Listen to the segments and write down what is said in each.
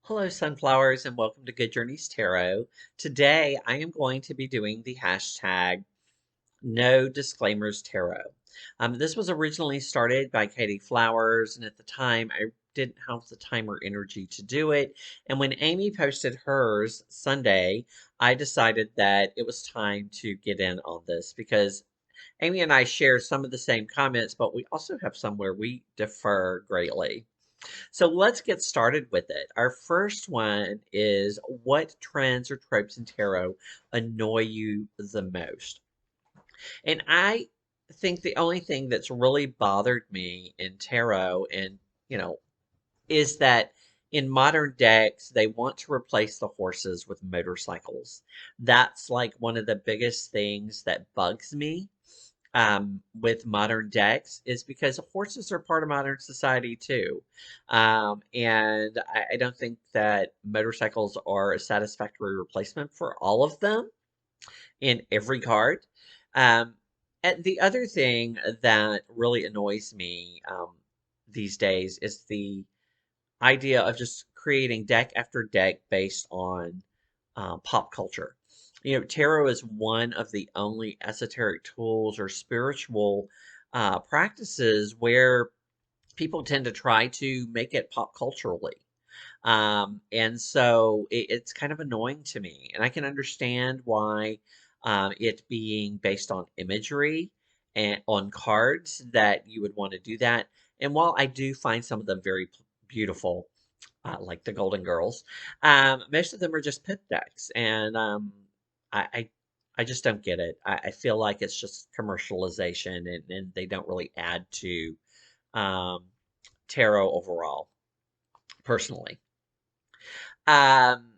Hello, sunflowers, and welcome to Good Journeys Tarot. Today, I am going to be doing the hashtag No Disclaimers Tarot. This was originally started by Katey Flowers, and at the time, I didn't have the time or energy to do it. And when Amy posted hers Sunday, I decided that it was time to get in on this because Amy and I share some of the same comments, but we also have some where we differ greatly. So let's get started with it. Our first one is what trends or tropes in tarot annoy you the most? And I think the only thing that's really bothered me in tarot and, you know, is that in modern decks, they want to replace the horses with motorcycles. That's like one of the biggest things that bugs me with modern decks is because horses are part of modern society too. And I don't think that motorcycles are a satisfactory replacement for all of them in every card. Um, and the other thing that really annoys me these days is the idea of just creating deck after deck based on pop culture. You know, tarot is one of the only esoteric tools or spiritual practices where people tend to try to make it pop culturally. And so it's kind of annoying to me. And I can understand why it being based on imagery and on cards that you would want to do that. And while I do find some of them very beautiful, like the Golden Girls. Most of them are just pip decks, and I, I I just don't get it. I feel like it's just commercialization, and they don't really add to um, tarot overall, personally. Um,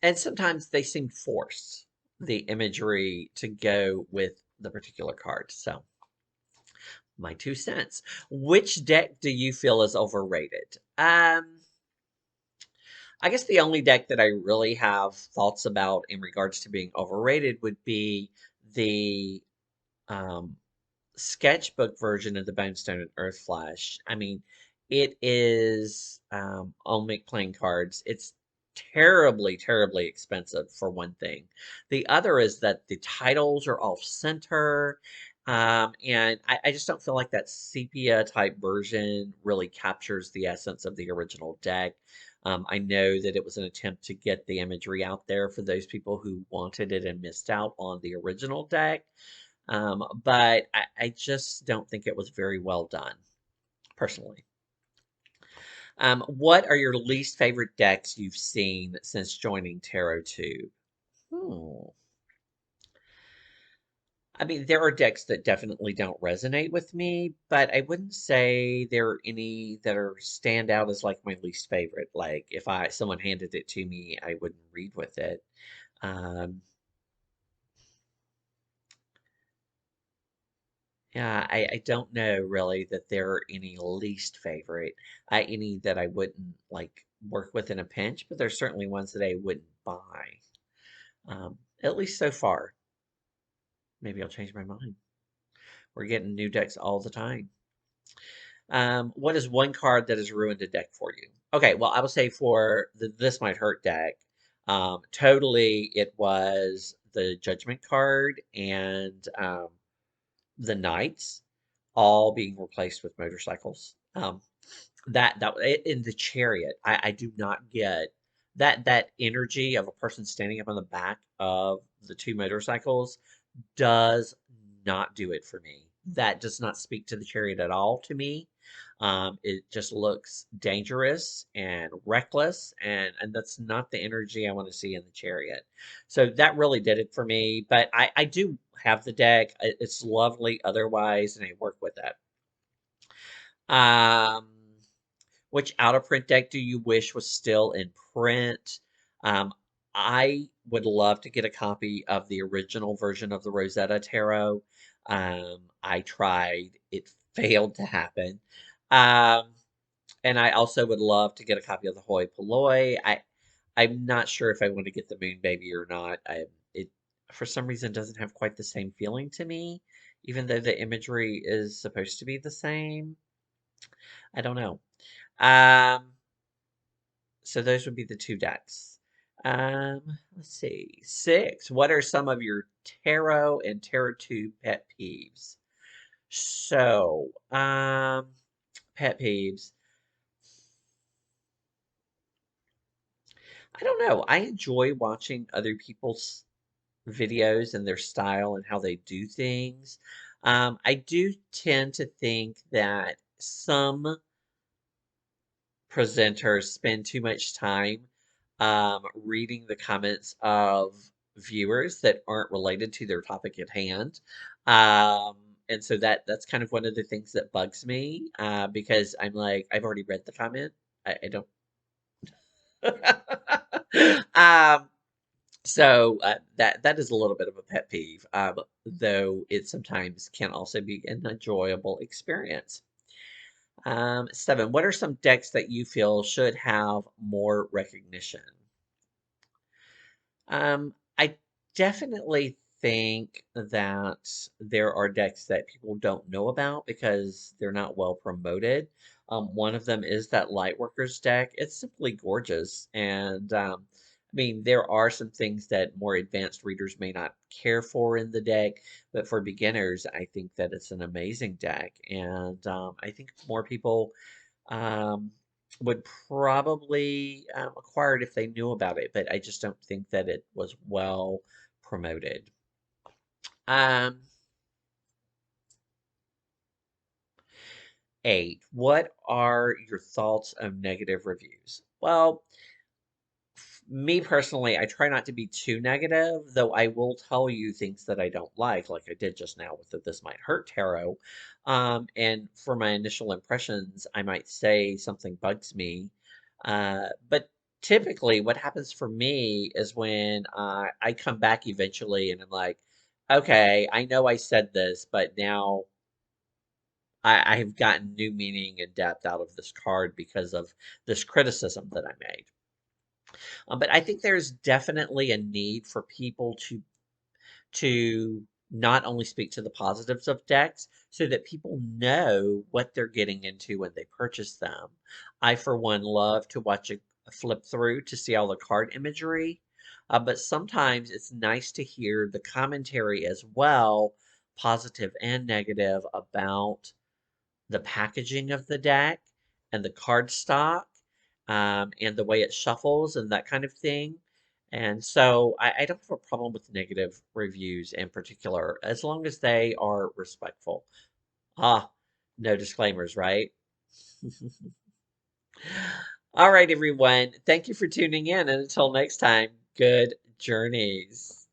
and sometimes they seem forced the imagery to go with the particular card. So my 2 cents. Which deck do you feel is overrated? I guess the only deck that I really have thoughts about in regards to being overrated would be the um, sketchbook version of the Bonestone and Earthflash. I mean, it is on Make playing cards. It's terribly, terribly expensive for one thing. The other is that the titles are off center. And I just don't feel like that sepia type version really captures the essence of the original deck. I know that it was an attempt to get the imagery out there for those people who wanted it and missed out on the original deck. But I just don't think it was very well done, personally. What are your least favorite decks you've seen since joining TarotTube? Hmm. I mean, there are decks that definitely don't resonate with me, but I wouldn't say there are any that are stand out as like my least favorite. Like if I someone handed it to me, I wouldn't read with it. Um, Yeah, I don't know really that there are any least favorite, any that I wouldn't like work with in a pinch, but there's certainly ones that I wouldn't buy. At least so far. Maybe I'll change my mind. We're getting new decks all the time. What is one card that has ruined a deck for you? Okay, well, I would say for the This Might Hurt deck, totally it was the Judgment card and the Knights all being replaced with motorcycles. In the Chariot, I do not get that energy of a person standing up on the back of the two motorcycles does not do it for me. That does not speak to the Chariot at all to me. It just looks dangerous and reckless, and that's not the energy I want to see in the Chariot. So that really did it for me. But I do have the deck. It's lovely otherwise, and I work with it. Um, which out of print deck do you wish was still in print? Um, I would love to get a copy of the original version of the Rosetta Tarot. I tried, it failed to happen. Um, and I also would love to get a copy of the Hoi Polloi. I'm not sure if I want to get the Moon Baby or not. It for some reason doesn't have quite the same feeling to me, even though the imagery is supposed to be the same. I don't know. Um, So those would be the two decks. Let's see. Six. What are some of your tarot and TarotTube pet peeves? So, pet peeves. I don't know. I enjoy watching other people's videos and their style and how they do things. I do tend to think that some presenters spend too much time reading the comments of viewers that aren't related to their topic at hand. Um, and so that's kind of one of the things that bugs me because I'm like, I've already read the comment. I don't. um, that is a little bit of a pet peeve, though it sometimes can also be an enjoyable experience. Seven, what are some decks that you feel should have more recognition? I definitely think that there are decks that people don't know about because they're not well promoted. One of them is that Lightworkers deck. It's simply gorgeous. And I mean, there are some things that more advanced readers may not care for in the deck, but for beginners, I think that it's an amazing deck. And I think more people um, would probably acquire it if they knew about it, but I just don't think that it was well promoted. Um, Eight, what are your thoughts on negative reviews? Well, me personally, I try not to be too negative, though I will tell you things that I don't like I did just now with the This Might Hurt Tarot. And for my initial impressions, I might say something bugs me. But typically, what happens for me is when I come back eventually and I'm like, okay, I know I said this, but now I have gotten new meaning and depth out of this card because of this criticism that I made. But I think there's definitely a need for people to not only speak to the positives of decks so that people know what they're getting into when they purchase them. I, for one, love to watch a flip through to see all the card imagery, but sometimes it's nice to hear the commentary as well, positive and negative, about the packaging of the deck and the card stock and the way it shuffles and that kind of thing. And so I don't have a problem with negative reviews in particular, as long as they are respectful. Ah, no disclaimers, right? All right, everyone. Thank you for tuning in. And until next time, good journeys.